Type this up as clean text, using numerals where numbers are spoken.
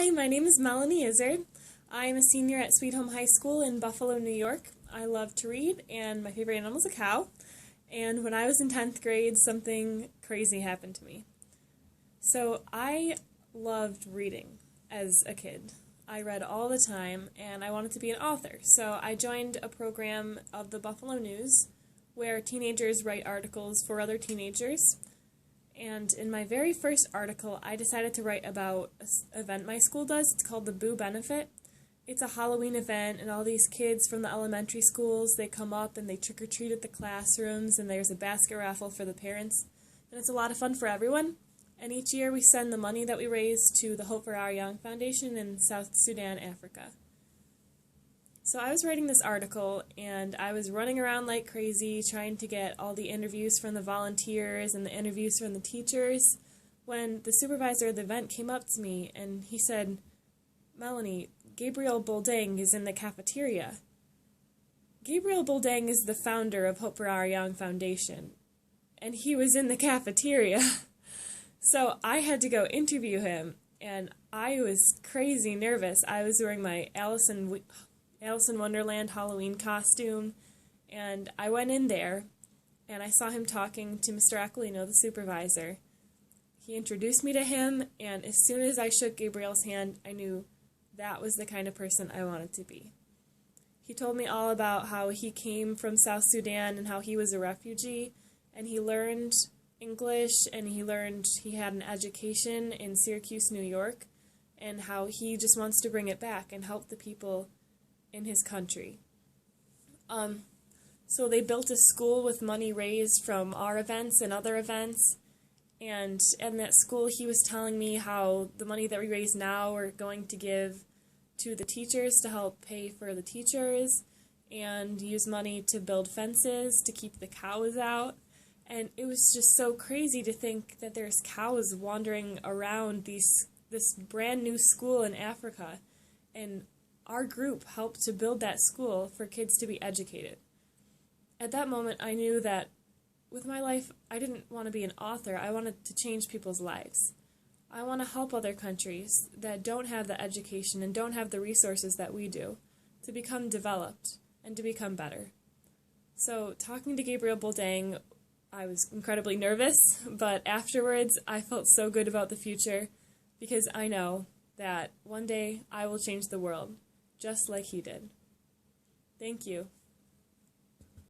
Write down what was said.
Hi, my name is Melanie Izzard. I am a senior at Sweet Home High School in Buffalo, New York. I love to read, and my favorite animal is a cow. And when I was in 10th grade, something crazy happened to me. So I loved reading as a kid. I read all the time, and I wanted to be an author. So I joined a program of the Buffalo News where teenagers write articles for other teenagers. And in my very first article, I decided to write about an event my school does. It's called the Boo Benefit. It's a Halloween event, and all these kids from the elementary schools, they come up and they trick-or-treat at the classrooms, and there's a basket raffle for the parents. And it's a lot of fun for everyone. And each year we send the money that we raise to the Hope for Our Young Foundation in South Sudan, Africa. So I was writing this article, and I was running around like crazy trying to get all the interviews from the volunteers and the interviews from the teachers when the supervisor of the event came up to me and he said, "Melanie, Gabriel Boldang is in the cafeteria." Gabriel Boldang is the founder of Hope for Our Young Foundation, and he was in the cafeteria. So I had to go interview him, and I was crazy nervous. I was wearing my Alice in Wonderland Halloween costume, and I went in there, and I saw him talking to Mr. Aquilino, the supervisor. He introduced me to him, and as soon as I shook Gabriel's hand, I knew that was the kind of person I wanted to be. He told me all about how he came from South Sudan and how he was a refugee, and he learned English, and he had an education in Syracuse, New York, and how he just wants to bring it back and help the people in his country. So they built a school with money raised from our events and other events, and in that school he was telling me how the money that we raise now we're going to give to the teachers to help pay for the teachers and use money to build fences to keep the cows out. And it was just so crazy to think that there's cows wandering around this brand new school in Africa, and our group helped to build that school for kids to be educated. At that moment, I knew that with my life, I didn't want to be an author. I wanted to change people's lives. I want to help other countries that don't have the education and don't have the resources that we do to become developed and to become better. So talking to Gabriel Boldang, I was incredibly nervous, but afterwards I felt so good about the future because I know that one day I will change the world, just like he did. Thank you.